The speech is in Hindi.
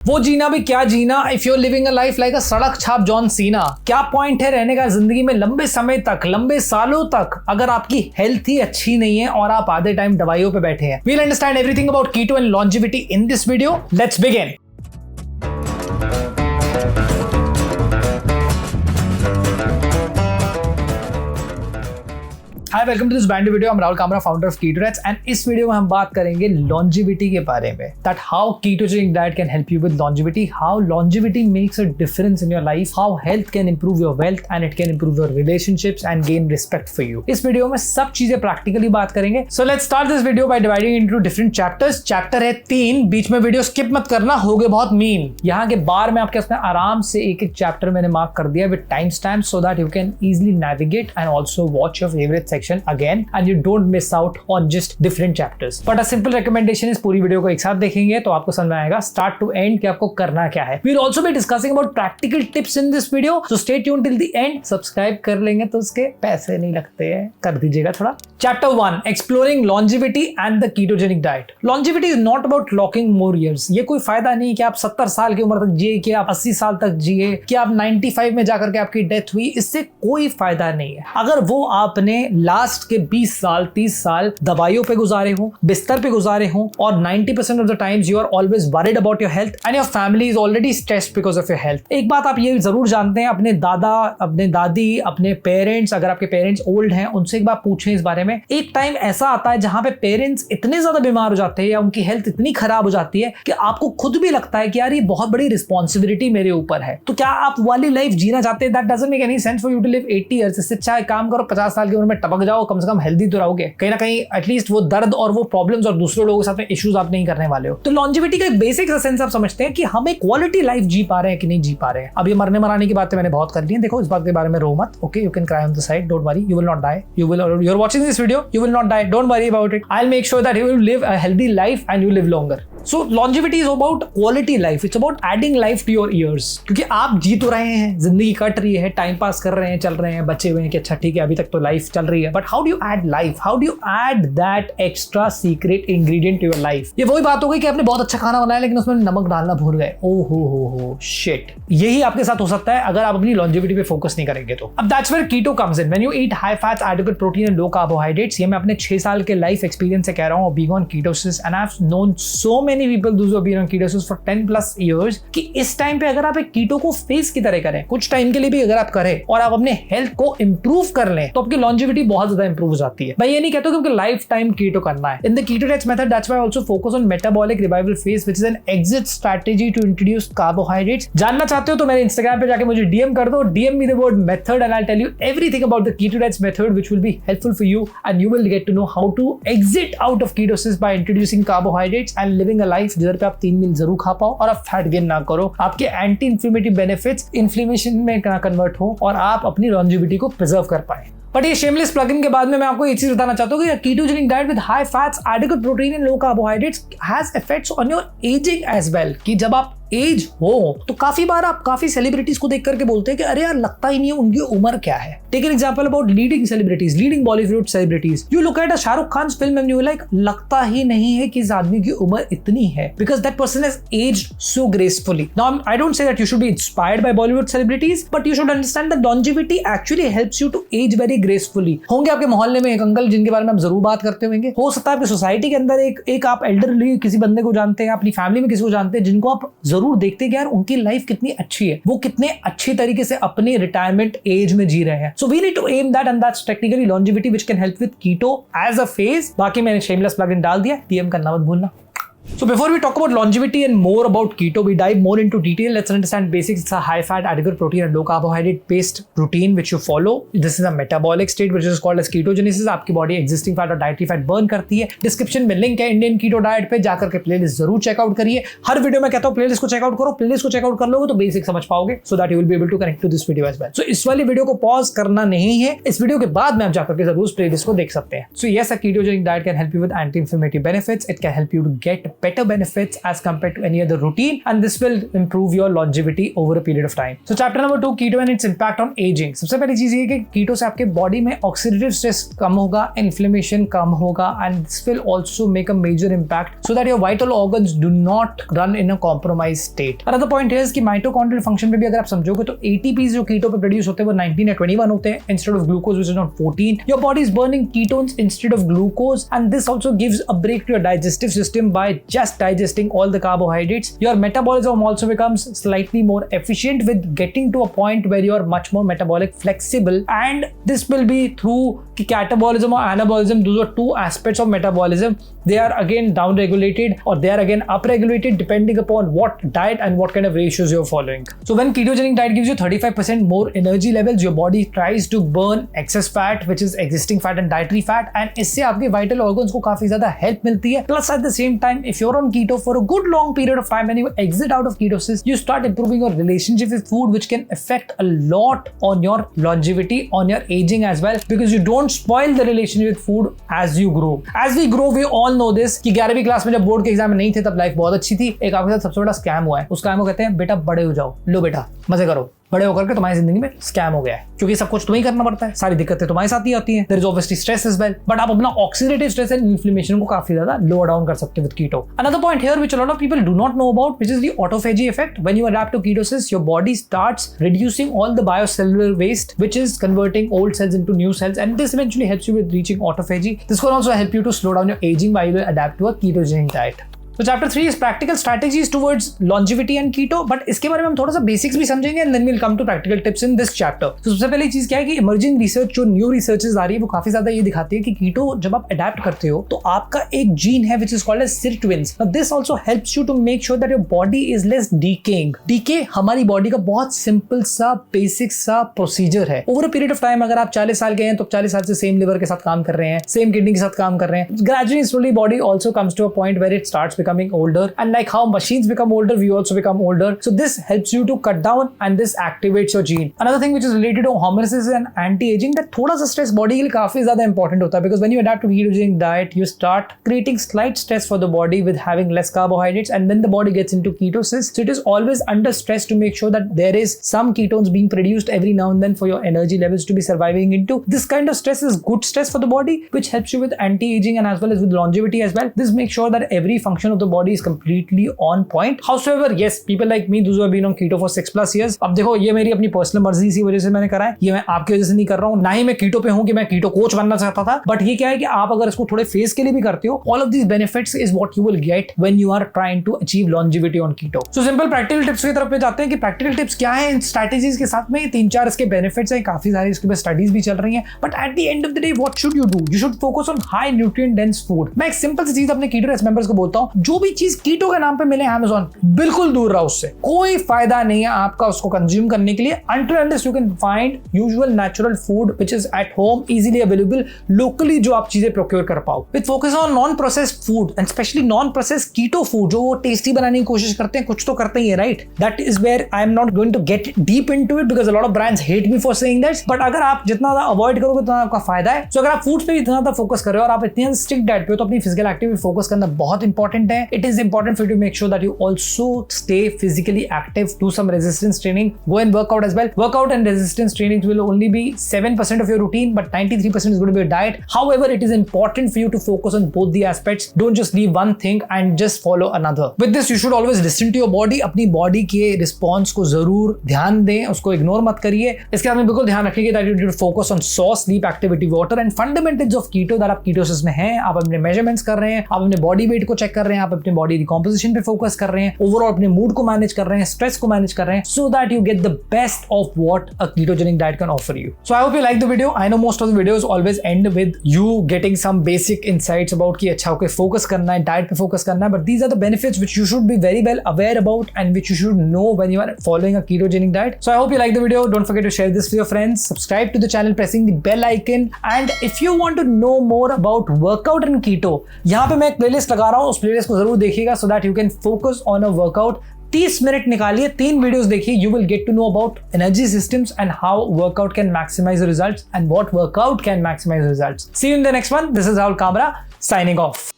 वो जीना भी क्या जीना if you are living a life like a सड़क छाप जॉन सीना। क्या पॉइंट है रहने का जिंदगी में लंबे समय तक, लंबे सालों तक, अगर आपकी हेल्थ ही अच्छी नहीं है और आप आधे टाइम दवाइयों पे बैठे हैं। We'll understand everything about keto and longevity in this video. Let's begin. Hi, welcome to this brand new video. I'm Rahul Kamra, founder of KetoRats, and इस वीडियो में हम बात करेंगे लॉन्जिविटी के बारे में। That how ketogenic diet can help you with longevity, how longevity makes a difference in your life, how health can improve your wealth and it can improve your relationships and gain respect for you. इस वीडियो में सब चीजें प्रैक्टिकली बात करेंगे। So let's start this video by dividing into different chapters. Chapter है 3, बीच में वीडियो स्किप मत करना, होगे बहुत मीन। यहाँ के बार में आपके उसमें आराम से एक एक चैप्टर मैंने मार्क कर दिया with time stamp so that you can easily navigate and also watch your favourite section again and you don't miss out on just different chapters. But a simple recommendation is पूरी वीडियो को एक साथ देखेंगे तो आपको समझ में आएगा start to end कि आपको करना क्या है। We'll also be discussing about practical tips in this video, so stay tuned till the end. Subscribe कर लेंगे तो उसके पैसे नहीं लगते हैं, कर दीजिएगा थोड़ा। Chapter 1, exploring longevity and the ketogenic diet. Longevity is not about clocking more years. ये कोई फायदा नहीं कि आप 70 साल की उम्र तक जिए, कि आप 80 साल तक जिए, कि आप 95 में जाकर के आपकी डेथ हुई। इससे कोई फायदा नहीं है। अगर वो आपने लास्ट के 20 साल 30 साल दवाइयों पे गुजारे हो, बिस्तर पे गुजारे हो, और 90% of the times you are always worried about your health and your family is already stressed because of your health. एक बात आप ये जरूर जानते हैं, अपने दादा, अपने दादी, अपने पेरेंट्स, अगर आपके पेरेंट्स ओल्ड हैं, उनसे एक बार पूछें इस बारे में। एक टाइम ऐसा आता है जहां पे पेरेंट्स इतने ज्यादा बीमार हो जाते हैं या उनकी हेल्थ इतनी खराब हो जाती है कि आपको खुद भी लगता है कि यार ये बहुत बड़ी रिस्पॉन्सिबिलिटी मेरे ऊपर है। तो क्या आप वाली लाइफ जीना चाहते हैं? That doesn't make any sense for you to live 80 years. इससे अच्छा एक काम करो, 50 साल की उम्र में टपक जाओ, कम से कम हेल्दी तो रहोगे। कहीं ना कहीं एटलीस्ट वो दर्द और वो प्रॉब्लम्स और दूसरे लोगों के साथ में इश्यूज आप नहीं करने वाले हो। तो लॉन्जिविटी का एक बेसिक सेंस आप समझते हैं कि हम एक क्वालिटी लाइफ जी पा रहे हैं कि नहीं जी पा रहे हैं। अब ये मरने मराने की बातें मैंने बहुत कर ली हैं, देखो इस बात के बारे में रो मत। Okay, you can cry on the side, don't worry, you will not die, you are watching this video, you will not die, don't worry about it. I'll make sure that you will live a healthy life and you live longer. So longevity is about quality life. It's about adding life to your years. क्योंकि आप जी तो रहे हैं, जिंदगी कट रही है, टाइम पास कर रहे हैं, चल रहे हैं, बचे हुए हैं कि अच्छा ठीक है अभी तक तो लाइफ चल रही है, but how do you add life? How do you add that extra secret ingredient to your life? ये वही बात हो गई कि आपने बहुत अच्छा खाना बनाया लेकिन उसमें नमक डालना भूल गए। ओ हो शिट। यही आपके साथ हो सकता है अगर आप अपनी लॉन्जेविटी पे फोकस नहीं करेंगे तो। अब that's where keto comes in. When you eat high fats, adequate protein and low carbohydrates. ये मैं अपने 6 साल के लाइफ एक्सपीरियंस से कह रहा हूं, being on ketosis and I have known so many people those who have been on ketosis for 10+ years कि इस टाइम पे अगर आप एक कीटो को फेस की तरह करें, कुछ टाइम के लिए भी अगर आप करें और आप अपने हेल्थ को इंप्रूव कर लें तो आपकी लॉन्जेविटी बहुत ज्यादा इंप्रूव हो जाती है। मैं ये नहीं कहता कि लाइफ टाइम कीटो करना है। In the KetoRats method that's why I also focus on metabolic revival phase which is an exit strategy to introduce carbohydrates. जानना चाहते हो तो मेरे इंस्टाग्राम पे जाके मुझे डीएम कर दो, DM me the word method and I will tell you everything about the KetoRats method which will be helpful for you and you will get to know how to exit out of ketosis by introducing carbohydrates and living a life जिधर पे आप 3 मील जरूर खा पाओ और आप फैट गेन ना करो, आपके एंटी इंफ्लेमेटरी बेनिफिट्स इन्फ्लेमेशन में ना कन्वर्ट हो और आप अपनी लॉन्जेविटी को प्रिजर्व कर पाए। बट ये शेमलेस प्लगइन के बाद में मैं आपको एक चीज बताना चाहता हूँ कि ketogenic diet with high fats, adequate protein and low carbohydrates has effects on your ageing as well. कि जब आप एज हो तो काफी बार आप काफी सेलिब्रिटीज को देख करके बोलते हैं कि अरे यार लगता ही नहीं है उनकी उम्र क्या है। Take an example about leading celebrities, leading Bollywood celebrities. You look at a Shahrukh Khan film and you like लगता ही नहीं है कि इस आदमी की उम्र इतनी है because that person has aged so gracefully. Now I don't say that you should be inspired by Bollywood celebrities, but you should understand that longevity actually helps you to age very gracefully. होंगे आपके मोहल्ले में एक अंकल जिनके बारे में आप जरूर बात करते होंगे, हो सकता है आपकी सोसाइटी के अंदर एक आप एल्डरली किसी बंदे को जानते हैं, अपनी फैमिली में किसी को जानते हैं जिनको आप जरूर देखते हैं कि यार उनकी लाइफ कितनी अच्छी है, वो कितने अच्छी तरीके से अपने रिटायरमेंट एज में जी रहे हैं। So we need to aim that and that's technically longevity which can help with keto as a phase. बाकी मैंने शेमलेस प्लगइन डाल दिया, डीएम करना मत भूलना। So before we talk about longevity and more about keto, we dive more into detail. Let's understand basics. It's a high fat, adequate protein and low carbohydrate based routine which you follow. This is a metabolic state which is called as ketogenesis. आपकी बॉडी existing fat और dietary fat burn करती है। डिस्क्रिप्शन में लिंक है इंडियन कीटो डाइट पे, जाकर के प्लेलिस्ट जरूर चेकआउट करिए। हर वीडियो में कहता हूँ प्लेलिस्ट को चेकआउट करो, प्लेलिस्ट को चेकआउट कर लोगे तो बेसिक समझ पाओगे so that you will be able to connect to this video as well. So इस वाली वीडियो को पॉज करना नहीं है, इस वीडियो के बाद में आप जाकर के जरूर प्लेलिस्ट को देख सकते हैं। So yes, a ketogenic diet can help you with anti-inflammatory benefits. It can help you to get better benefits as compared to any other routine, and this will improve your longevity over a period of time. So chapter number 2, keto and its impact on aging. सबसे पहली चीज ये कि कीटो से आपके बॉडी में ऑक्सीडेटिव स्ट्रेस कम होगा, इन्फ्लेमेशन कम होगा, and this will also make a major impact so that your vital organs do not run in a compromised state. Another point here is कि mitochondrial function पे भी अगर आप समझोगे तो ATPs जो कीटो पे प्रोड्यूस होते हैं वो 19 या 21 होते हैं instead of glucose which is on 14. Your body is burning ketones instead of glucose, and this also gives a break to your digestive system by just digesting all the carbohydrates. Your metabolism also becomes slightly more efficient with getting to a point where you are much more metabolic flexible, and this will be through catabolism or anabolism. Those are two aspects of metabolism. They are again down regulated or they are again up regulated depending upon what diet and what kind of ratios you're following. So when ketogenic diet gives you 35% more energy levels, your body tries to burn excess fat which is existing fat and dietary fat, and इससे आपके vital organs को काफी ज्यादा help मिलती है. Plus at the same time, if you're on keto for a good long period of time, when you exit out of ketosis, you start improving your relationship with food, which can affect a lot on your longevity, on your aging as well, because you don't spoil the relationship with food as you grow. As we grow, we all know this कि 11वीं क्लास में जब बोर्ड के एग्जाम में नहीं थे तब लाइफ बहुत अच्छी थी. एक आपके साथ सबसे बड़ा स्कैम हुआ है. उस स्कैम को कहते हैं बेटा बड़े हो जाओ, लो बेटा मजे करो. बड़े होकर के तुम्हारी जिंदगी में स्कैम हो गया है क्योंकि सब कुछ तुम्हें करना पड़ता है, सारी दिक्कतें तुम्हारे साथ ही आती हैं. There is obviously stress as well, but आप अपना ऑक्सीडेटिव स्ट्रेस एंड इन्फ्लेमेशन को काफी ज्यादा लोअर डाउन कर सकते हो with keto. Another point here which a lot of people do not know about, which is the autophagy effect. When you adapt to ketosis, your body starts reducing all the biocellular waste which is converting old cells into new cells, and this eventually helps you with reaching autophagy. This can also help you to slow down your ageing while you adapt to a ketogenic diet. So chapter 3 is practical strategies towards longevity and keto, but इसके बारे में हम थोड़ा सा बेसिक्स भी समझेंगे and then we'll come to practical tips in this chapter. तो सबसे पहली चीज क्या है कि इमर्जिंग रिसर्च जो न्यू रिसर्चेस आ रही है वो काफी ज्यादा ये दिखाती है कि कीटो जब आप अडैप्ट करते हो तो आपका एक जीन है which is called as sirtuins. Now this also helps you to make sure that your body is less decaying. Decay हमारी बॉडी का बहुत सिंपल सा बेसिक सा प्रोसीजर है. Over a period of time अगर आप 40 साल के हैं तो 40 साल से सेम लिवर के साथ काम कर रहे हैं, सेम किडनी के साथ काम कर रहे हैं. Gradually slowly body also comes to a point where it starts becoming older, and like how machines become older, we also become older. So this helps you to cut down and this activates your gene. Another thing which is related to homeostasis and anti-aging, that थोड़ा सा stress body के लिए काफी ज्यादा important होता है, because when you adapt to ketogenic diet, you start creating slight stress for the body with having less carbohydrates, and when the body gets into ketosis, so it is always under stress to make sure that there is some ketones being produced every now and then for your energy levels to be surviving into. This kind of stress is good stress for the body, which helps you with anti-aging and as well as with longevity as well. This makes sure that every function of the body is completely on point. However, yes, people like me, those who have been on keto for 6+ years, अब देखो ये मेरी अपनी पर्सनल मर्जी इसी वजह से मैंने करा है, ये मैं आपकी वजह से नहीं कर रहा हूँ, ना ही मैं कीटो पे हूँ कि मैं कीटो कोच बनना चाहता था. बट ये क्या है कि आप अगर इसको थोड़े फेज के लिए भी करते हो, all of these benefits is what you will get when you are trying to achieve longevity on keto. So simple practical tips की तरफ पे जाते हैं कि practical tips क्या है इन स्ट्रेटेजीज के साथ में. 3-4 इसके बेनिफिट्स हैं, काफी सारी इसके ऊपर स्टडीज भी चल रही हैं. But at the end of the day what should you do? You should focus on high nutrient dense food. मैं एक सिंपल सी चीज अपने कीटो रेस मेंबर्स को बोलता हूँ, जो भी चीज कीटो के नाम पे मिले Amazon, बिल्कुल दूर रहो उससे. कोई फायदा नहीं है आपका उसको कंज्यूम करने के लिए until unless you can find usual natural food which is at home, easily available, locally जो आप चीजें प्रोक्योर कर पाओ. With focus on non-processed food and especially non-processed keto food, जो वो टेस्टी बनाने की कोशिश करते हैं, कुछ तो करते ही है, right? That is where I am not going to get deep into it because a lot of brands hate me for saying that. But अगर आप जितना ज्यादा अवॉइड करोगे उतना आपका फायदा है. So अगर आप फूड पे भी इतना ज्यादा फोकस कर रहे हो और आप इतनी स्ट्रिक्ट डाइट पे हो तो अपनी फिजिकल एक्टिविटी फोकस करना बहुत इंपॉर्टेंट है. It is important for you to make sure that you also stay physically active, do some resistance training, go and work out as well. Workout and resistance training will only be 7% of your routine, but 93% is going to be your diet. However, it is important for you to focus on both the aspects. Don't just leave one thing and just follow another. With this, you should always listen to your body. अपनी body के response को जरूर ध्यान दें, उसको ignore मत करिए. इसके साथ में बिल्कुल ध्यान रखिए that you need to focus on SOS, sleep, activity, water and fundamentals of keto, that आप ketosis में हैं, आप अपने measurements कर रहे हैं, आप अपने body weight को check कर रहे हैं, आप अपने body decomposition पे focus कर रहे हैं, overall अपने mood को मैनेज कर रहे हैं, स्ट्रेस को मैनेज कर रहे हैं, so that you get the best of what a ketogenic diet can offer you. So I hope you like the video. I know most of the videos always end with you getting some basic insights about कि अच्छा okay focus करना है, diet पे focus करना है, but these are the benefits which you should be very well aware about and which you should know when you are following a ketogenic diet. So I hope you like the video. Don't forget to share this with your friends. Subscribe to the channel pressing the bell icon, and if you want to know more about workout and keto, यहाँ पे मैं एक playlist लगा रहा हूँ, उस playlist को जरूर देखिएगा so that you can focus on a workout. 30 minute निकालिए, 3 वीडियोस देखिए, you will get to know about energy systems and how workout can maximize the results and what workout can maximize the results. See you in the next one. This is Rahul Kamra signing off.